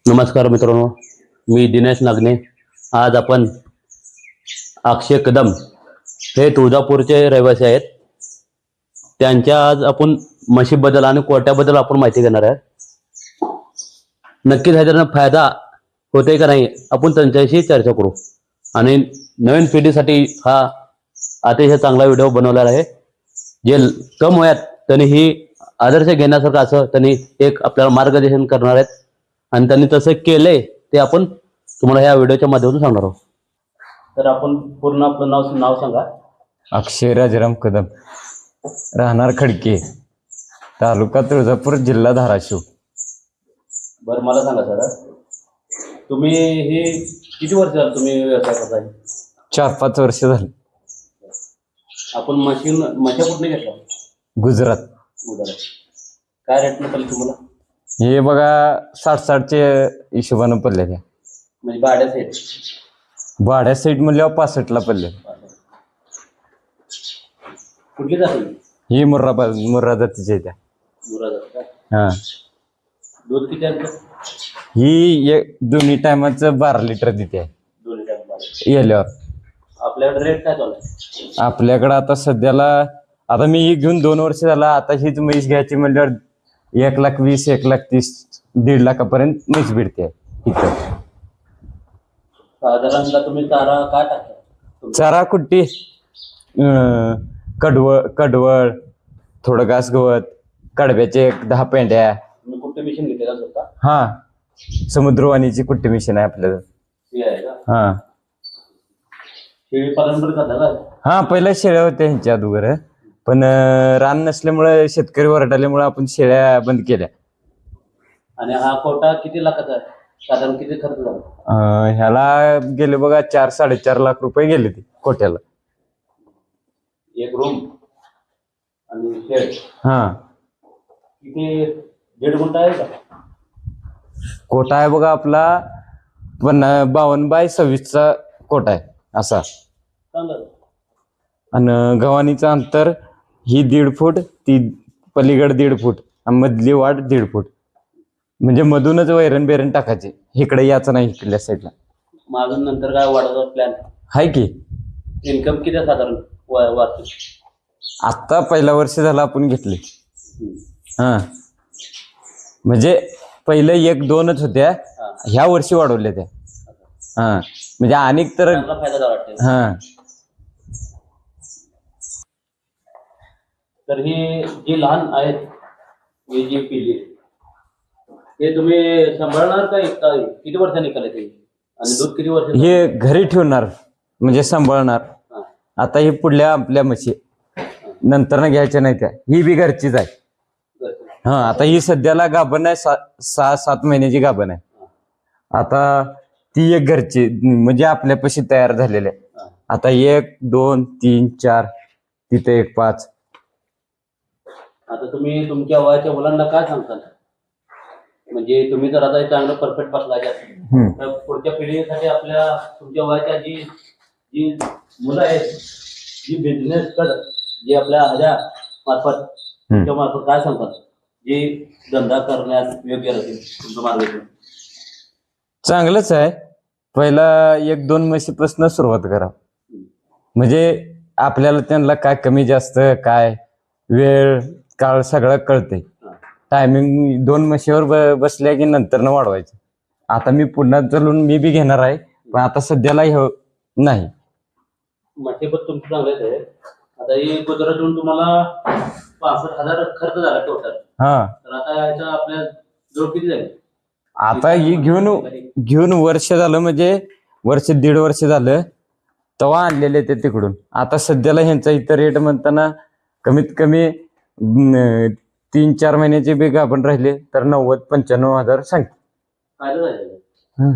नमस्कार मित्रांनो, मी दिनेश नागने. आज आपण अक्षय कदम हे तुळजापूरचे रहिवासी आहेत. त्यांच्या आज आपण म्हशीबद्दल आणि कोट्याबद्दल आपण माहिती घेणार आहे. नक्कीच ह्याचा फायदा होते का नाही आपण त्यांच्याशी चर्चा करू. आणि नवीन पिढीसाठी हा अतिशय चांगला व्हिडिओ बनवलेला आहे. जे कम वयात त्यांनी ही आदर्श घेण्यासारखं असं त्यांनी एक आपल्याला मार्गदर्शन करणार आहेत. आणि त्यांनी तसं केलंय ते आपण तुम्हाला ह्या व्हिडिओच्या माध्यमातून सांगणार आहोत. तर आपण पूर्ण आपलं नाव सांगा. अक्षय राजाराम कदम, राहणार खडके, तालुका तुळजापूर, जिल्हा धाराशिव. बरं, मला सांगा सर, तुम्ही हे किती वर्ष झालं तुम्ही व्यवसाय करताय? 4-5 वर्ष झाली. आपण म्हशी कुठे घेतला? गुजरात. काय रेटने पडले तुम्हाला? हे बघा 60-60चे हिशोबानं पडले. त्या म्हणजे भाड्या सेट? भाड्या सेट म्हणल्यावर 65ला पडले. कुठली जाते ही मुर्रा जातीची आहे त्या. हा. दूध किती आहे? ही दोन्ही टायमाचं 12 लिटर देते. दोन्ही टाइम येल्यावर. आपल्याकडे रेट काय चालू आहे? आपल्याकडं आता सध्याला, आता मी ही घेऊन 2 वर्ष झाला. आता हीच म्हैस घ्यायची म्हणल्यावर 1,20,000, 1,30,000, 1.5 लाखापर्यंत म्हैस भेटते इथं. साधारणतः तुम्ही चारा काय टाकता? चारा कुट्टी, कडवळ, थोडं घास गवत, कडब्याचे 10 पेंड्या. तुम्ही कुठे मिशन घेतलेला स्वतः? हा, समुद्रवाणीची कुट्टी मिशन आहे आपल्याला. आहे का? हा. शेळी पालन पण करता का? हा, पहिल्या शेळ्या होत्या ह्यांच्या अगोदर, पण रान नसल्यामुळे शेतकरी वरडाल्यामुळे आपण शेळ्या बंद केल्या. आणि हा कोटा किती लाखाचा आहे? साधारण किती खर्च झाला? ह्याला गेले बघा 4-4.5 लाख रुपये गेले ते कोट्याला. एक रूम आणि शेड हा. किती? 1.5 गुंठा आहे का? कोटा आहे बघा आपला 52 बाय 26चा कोटा आहे असा. चांगलं. आणि गव्हाणीचं अंतर ही 1.5 फूट, ती पलीकड 1.5 फूट, आणि मधली वाट 1.5 फूट. म्हणजे मधूनच वैरण टाकायचे, इकडे याचं नाही, इकडल्या साईडला. मागून नंतर काय वाढवतो प्लॅन आहे की? इन्कम किती साधारण वाढतो? आत्ता पहिला वर्ष झाला आपण घेतले. हा, म्हणजे पहिले 1-2च होत्या, ह्या वर्षी वाढवल्या त्या. हा, म्हणजे अनेक तर फायदा वाटतो. हा. तर ही जी लहान आहेत, ही जी पिल्ली, हे तुम्ही सांभाळणार का? किती वर्षांनी निघाले ते? आणि दूध किती वर्ष? हे घरी ठेवणार म्हणजे सांभाळणार. आता ही पुढल्या आपल्या म्हशी नंतर घ्यायच्या नाही त्या, ही बी घरचीच आहे. हा, आता ही सध्याला गाभण आहे, 6-7 महिन्याची गाभण आहे. आता ती एक घरची म्हणजे आपल्यापाशी तयार झालेली आहे. आता 1, 2, 3, 4, तिथे 1, 5. आता तुम्ही तुमच्या वयाच्या मुलांना काय सांगताल? म्हणजे तुम्ही जर आता चांगलं परफेक्ट बसलाय तर पुढच्या पिढीसाठी आपल्या तुमच्या वयाच्या जी मुलं आहेत, जी बिझनेस जे आपल्या ह्याच्या मार्फत तुमच्या मार्फत काय सांगतात, जे धंदा करण्यास योग्य राहतील तुमचं मार्गदर्शन? चांगलंच आहे. पहिला 1-2 म्हशीपासून सुरुवात करा, म्हणजे आपल्याला त्यांना काय कमी जास्त, काय वेळ काळ सगळं कळते. टायमिंग 2 म्हशीवर बसल्या की नंतर वाढवायचं. आता मी पुन्हा चालून मी बी घेणार आहे, पण आता सध्याला नाही. म्हशी पण तुमचं चांगलेच आहे. आता ही गुजरातून तुम्हाला 65,000 खर्च झाला टोटल. हा, तर आता याचा आपल्या जवळ किती जाईल? आता ही घेऊन वर्ष झालं, म्हणजे 1.5 वर्ष झालं तेव्हा आणलेले ते तिकडून. आता सध्याला ह्यांचा इथं रेट म्हणताना कमीत कमी 3-4 महिन्याचे बी गाभण राहिले तर 90-95 हजार सांगते. फायदा झालेला.